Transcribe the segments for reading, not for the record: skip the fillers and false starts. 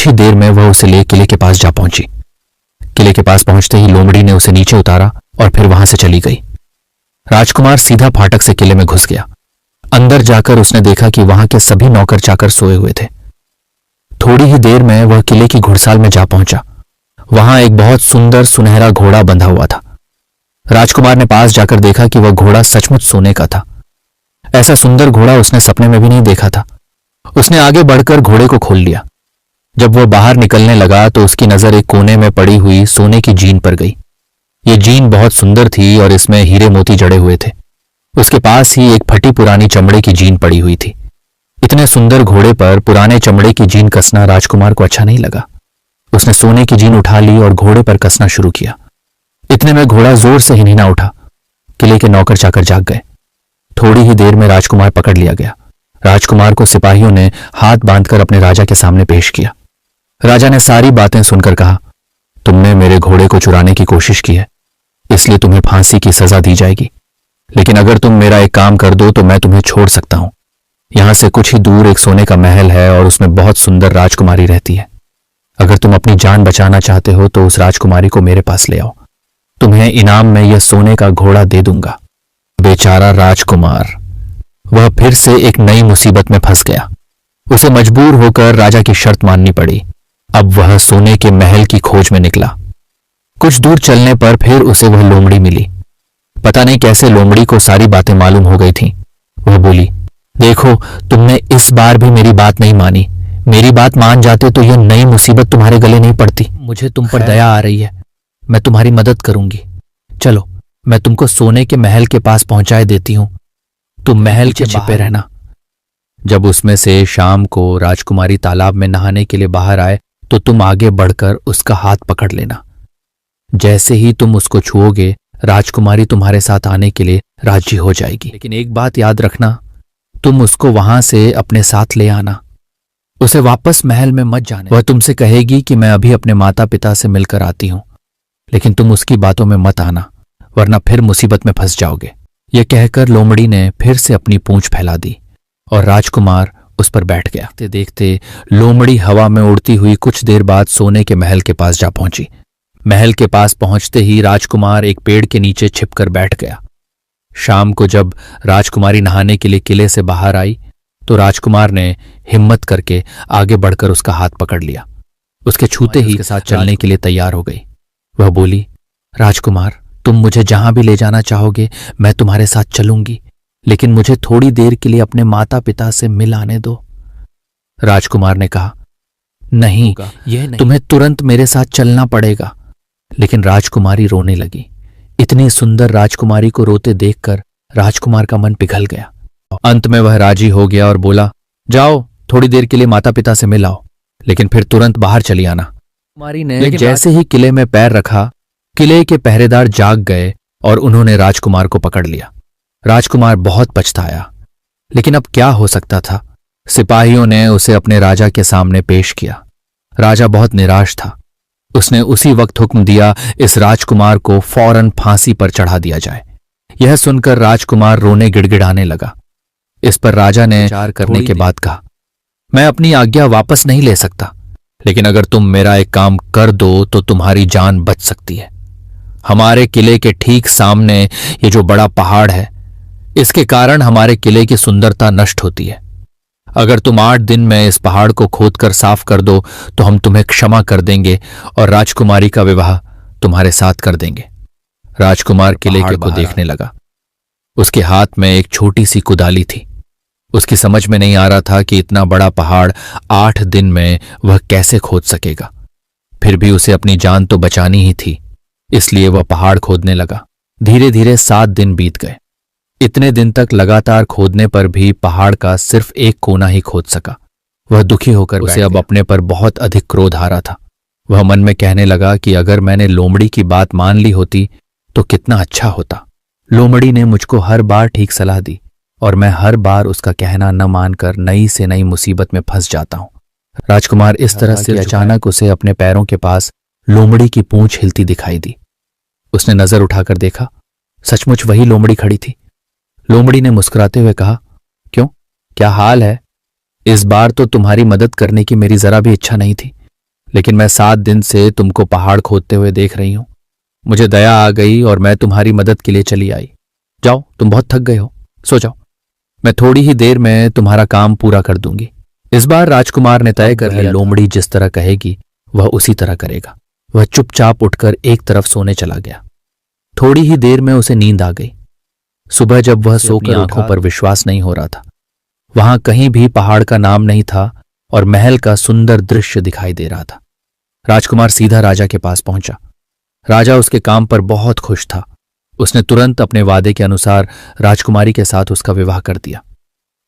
कुछ ही देर में वह उसे ले किले के पास जा पहुंची। किले के पास पहुंचते ही लोमड़ी ने उसे नीचे उतारा और फिर वहां से चली गई। राजकुमार सीधा फाटक से किले में घुस गया। अंदर जाकर उसने देखा कि वहां के सभी नौकर चाकर सोए हुए थे। थोड़ी ही देर में वह किले की घुड़साल में जा पहुंचा। वहां एक बहुत सुंदर सुनहरा घोड़ा बंधा हुआ था। राजकुमार ने पास जाकर देखा कि वह घोड़ा सचमुच सोने का था। ऐसा सुंदर घोड़ा उसने सपने में भी नहीं देखा था। उसने आगे बढ़कर घोड़े को खोल लिया। जब वह बाहर निकलने लगा तो उसकी नजर एक कोने में पड़ी हुई सोने की जीन पर गई। ये जीन बहुत सुंदर थी और इसमें हीरे मोती जड़े हुए थे। उसके पास ही एक फटी पुरानी चमड़े की जीन पड़ी हुई थी। इतने सुंदर घोड़े पर पुराने चमड़े की जीन कसना राजकुमार को अच्छा नहीं लगा। उसने सोने की जीन उठा ली और घोड़े पर कसना शुरू किया। इतने में घोड़ा जोर से हिनहिना उठा। किले के नौकर चाकर जाग गए। थोड़ी ही देर में राजकुमार पकड़ लिया गया। राजकुमार को सिपाहियों ने हाथ बांधकर अपने राजा के सामने पेश किया। राजा ने सारी बातें सुनकर कहा, तुमने मेरे घोड़े को चुराने की कोशिश की है, इसलिए तुम्हें फांसी की सजा दी जाएगी। लेकिन अगर तुम मेरा एक काम कर दो तो मैं तुम्हें छोड़ सकता हूं। यहां से कुछ ही दूर एक सोने का महल है और उसमें बहुत सुंदर राजकुमारी रहती है। अगर तुम अपनी जान बचाना चाहते हो तो उस राजकुमारी को मेरे पास ले आओ। तुम्हें इनाम में यह सोने का घोड़ा दे दूंगा। बेचारा राजकुमार, वह फिर से एक नई मुसीबत में फंस गया। उसे मजबूर होकर राजा की शर्त माननी पड़ी। अब वह सोने के महल की खोज में निकला। कुछ दूर चलने पर फिर उसे वह लोमड़ी मिली। पता नहीं कैसे लोमड़ी को सारी बातें मालूम हो गई थीं। वह बोली, देखो, तुमने इस बार भी मेरी बात नहीं मानी। मेरी बात मान जाते तो यह नई मुसीबत तुम्हारे गले नहीं पड़ती। मुझे तुम पर दया आ रही है। मैं तुम्हारी मदद करूंगी। चलो, मैं तुमको सोने के महल के पास पहुंचाए देती हूं। तुम महल के छिपे रहना। जब उसमें से शाम को राजकुमारी तालाब में नहाने के लिए बाहर आए तो तुम आगे बढ़कर उसका हाथ पकड़ लेना। जैसे ही तुम उसको छुओगे, राजकुमारी तुम्हारे साथ आने के लिए राजी हो जाएगी। लेकिन एक बात याद रखना, तुम उसको वहां से अपने साथ ले आना। उसे वापस महल में मत जाने। वह तुमसे कहेगी कि मैं अभी अपने माता पिता से मिलकर आती हूं, लेकिन तुम उसकी बातों में मत आना, वरना फिर मुसीबत में फंस जाओगे। यह कहकर लोमड़ी ने फिर से अपनी पूंछ फैला दी और राजकुमार उस पर बैठ गया। देखते देखते लोमड़ी हवा में उड़ती हुई कुछ देर बाद सोने के महल के पास जा पहुंची। महल के पास पहुंचते ही राजकुमार एक पेड़ के नीचे छिपकर बैठ गया। शाम को जब राजकुमारी नहाने के लिए किले से बाहर आई तो राजकुमार ने हिम्मत करके आगे बढ़कर उसका हाथ पकड़ लिया। उसके छूते ही उसके साथ चलने के लिए तैयार हो गई। वह बोली, राजकुमार, तुम मुझे जहां भी ले जाना चाहोगे मैं तुम्हारे साथ चलूंगी, लेकिन मुझे थोड़ी देर के लिए अपने माता पिता से मिल आने दो। राजकुमार ने कहा, नहीं, तुम्हें तुरंत मेरे साथ चलना पड़ेगा। लेकिन राजकुमारी रोने लगी। इतनी सुंदर राजकुमारी को रोते देखकर राजकुमार का मन पिघल गया। अंत में वह राजी हो गया और बोला, जाओ, थोड़ी देर के लिए माता पिता से मिल आओ, लेकिन फिर तुरंत बाहर चली आना। राजकुमारी ने जैसे ही किले में पैर रखा, किले के पहरेदार जाग गए और उन्होंने राजकुमार को पकड़ लिया। राजकुमार बहुत पछताया, लेकिन अब क्या हो सकता था। सिपाहियों ने उसे अपने राजा के सामने पेश किया। राजा बहुत निराश था। उसने उसी वक्त हुक्म दिया, इस राजकुमार को फौरन फांसी पर चढ़ा दिया जाए। यह सुनकर राजकुमार रोने गिड़गिड़ाने लगा। इस पर राजा ने विचार करने के बाद कहा, मैं अपनी आज्ञा वापस नहीं ले सकता, लेकिन अगर तुम मेरा एक काम कर दो तो तुम्हारी जान बच सकती है। हमारे किले के ठीक सामने ये जो बड़ा पहाड़ है, इसके कारण हमारे किले की सुंदरता नष्ट होती है। अगर तुम 8 दिन में इस पहाड़ को खोदकर साफ कर दो तो हम तुम्हें क्षमा कर देंगे और राजकुमारी का विवाह तुम्हारे साथ कर देंगे। राजकुमार किले को देखने लगा। उसके हाथ में एक छोटी सी कुदाली थी। उसकी समझ में नहीं आ रहा था कि इतना बड़ा पहाड़ 8 दिन में वह कैसे खोद सकेगा। फिर भी उसे अपनी जान तो बचानी ही थी, इसलिए वह पहाड़ खोदने लगा। धीरे धीरे 7 दिन बीत गए। इतने दिन तक लगातार खोदने पर भी पहाड़ का सिर्फ एक कोना ही खोद सका। वह दुखी होकर उसे अब अपने पर बहुत अधिक क्रोध आ रहा था। वह मन में कहने लगा कि अगर मैंने लोमड़ी की बात मान ली होती तो कितना अच्छा होता। लोमड़ी ने मुझको हर बार ठीक सलाह दी और मैं हर बार उसका कहना न मानकर नई से नई मुसीबत में फंस जाता हूं। राजकुमार इस तरह से अचानक उसे अपने पैरों के पास लोमड़ी की पूंछ हिलती दिखाई दी। उसने नजर उठाकर देखा, सचमुच वही लोमड़ी खड़ी थी। लोमड़ी ने मुस्कुराते हुए कहा, क्यों, क्या हाल है? इस बार तो तुम्हारी मदद करने की मेरी जरा भी इच्छा नहीं थी, लेकिन मैं 7 दिन से तुमको पहाड़ खोदते हुए देख रही हूं। मुझे दया आ गई और मैं तुम्हारी मदद के लिए चली आई। जाओ, तुम बहुत थक गए हो, सो जाओ। मैं थोड़ी ही देर में तुम्हारा काम पूरा कर दूंगी। इस बार राजकुमार ने तय कर लिया, लोमड़ी जिस तरह कहेगी वह उसी तरह करेगा। वह चुपचाप उठकर एक तरफ सोने चला गया। थोड़ी ही देर में उसे नींद आ गई। सुबह जब वह सोकर आंखों पर विश्वास नहीं हो रहा था। वहां कहीं भी पहाड़ का नाम नहीं था और महल का सुंदर दृश्य दिखाई दे रहा था। राजकुमार सीधा राजा के पास पहुंचा। राजा उसके काम पर बहुत खुश था। उसने तुरंत अपने वादे के अनुसार राजकुमारी के साथ उसका विवाह कर दिया।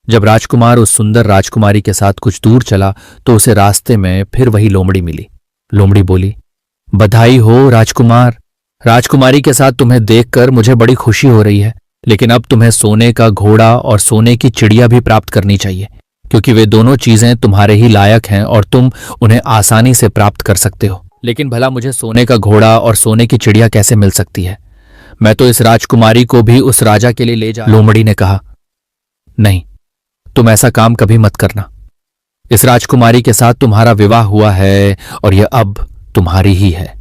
जब राजकुमार उस सुंदर राजकुमारी के साथ कुछ दूर चला तो उसे रास्ते में फिर वही लोमड़ी मिली। लोमड़ी बोली, बधाई हो राजकुमार। राजकुमारी के साथ तुम्हें देखकर मुझे बड़ी खुशी हो रही है, लेकिन अब तुम्हें सोने का घोड़ा और सोने की चिड़िया भी प्राप्त करनी चाहिए, क्योंकि वे दोनों चीजें तुम्हारे ही लायक हैं और तुम उन्हें आसानी से प्राप्त कर सकते हो। लेकिन भला मुझे सोने का घोड़ा और सोने की चिड़िया कैसे मिल सकती है? मैं तो इस राजकुमारी को भी उस राजा के लिए ले जा। लोमड़ी ने कहा, नहीं, तुम ऐसा काम कभी मत करना। इस राजकुमारी के साथ तुम्हारा विवाह हुआ है और यह अब तुम्हारी ही है।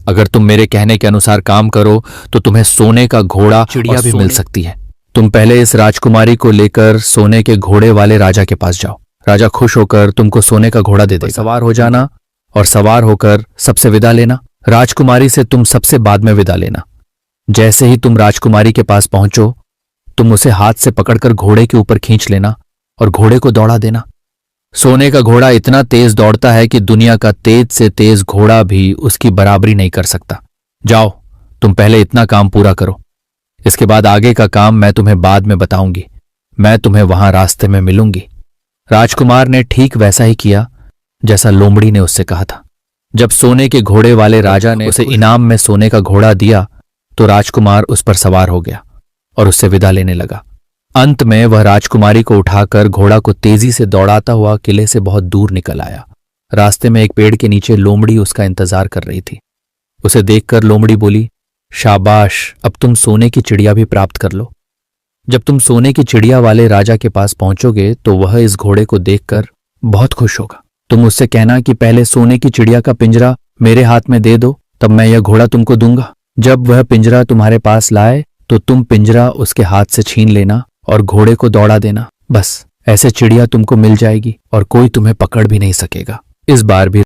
अगर तुम मेरे कहने के अनुसार काम करो तो तुम्हें सोने का घोड़ा चिड़िया भी मिल सकती है। तुम पहले इस राजकुमारी को लेकर सोने के घोड़े वाले राजा के पास जाओ। राजा खुश होकर तुमको सोने का घोड़ा दे देगा। सवार हो जाना और सवार होकर सबसे विदा लेना। राजकुमारी से तुम सबसे बाद में विदा लेना। जैसे ही तुम राजकुमारी के पास पहुंचो, तुम उसे हाथ से पकड़कर घोड़े के ऊपर खींच लेना और घोड़े को दौड़ा देना। सोने का घोड़ा इतना तेज दौड़ता है कि दुनिया का तेज से तेज घोड़ा भी उसकी बराबरी नहीं कर सकता। जाओ, तुम पहले इतना काम पूरा करो। इसके बाद आगे का काम मैं तुम्हें बाद में बताऊंगी। मैं तुम्हें वहां रास्ते में मिलूंगी। राजकुमार ने ठीक वैसा ही किया जैसा लोमड़ी ने उससे कहा था। जब सोने के घोड़े वाले राजा ने उसे इनाम में सोने का घोड़ा दिया तो राजकुमार उस पर सवार हो गया और उससे विदा लेने लगा। अंत में वह राजकुमारी को उठाकर घोड़ा को तेजी से दौड़ाता हुआ किले से बहुत दूर निकल आया। रास्ते में एक पेड़ के नीचे लोमड़ी उसका इंतजार कर रही थी। उसे देखकर लोमड़ी बोली, शाबाश, अब तुम सोने की चिड़िया भी प्राप्त कर लो। जब तुम सोने की चिड़िया वाले राजा के पास पहुंचोगे तो वह इस घोड़े को देखकर बहुत खुश होगा। तुम उससे कहना कि पहले सोने की चिड़िया का पिंजरा मेरे हाथ में दे दो, तब मैं यह घोड़ा तुमको दूंगा। जब वह पिंजरा तुम्हारे पास लाए तो तुम पिंजरा उसके हाथ से छीन लेना और घोड़े को दौड़ा देना। बस ऐसे चिड़िया तुमको मिल जाएगी और कोई तुम्हें पकड़ भी नहीं सकेगा। इस बार भी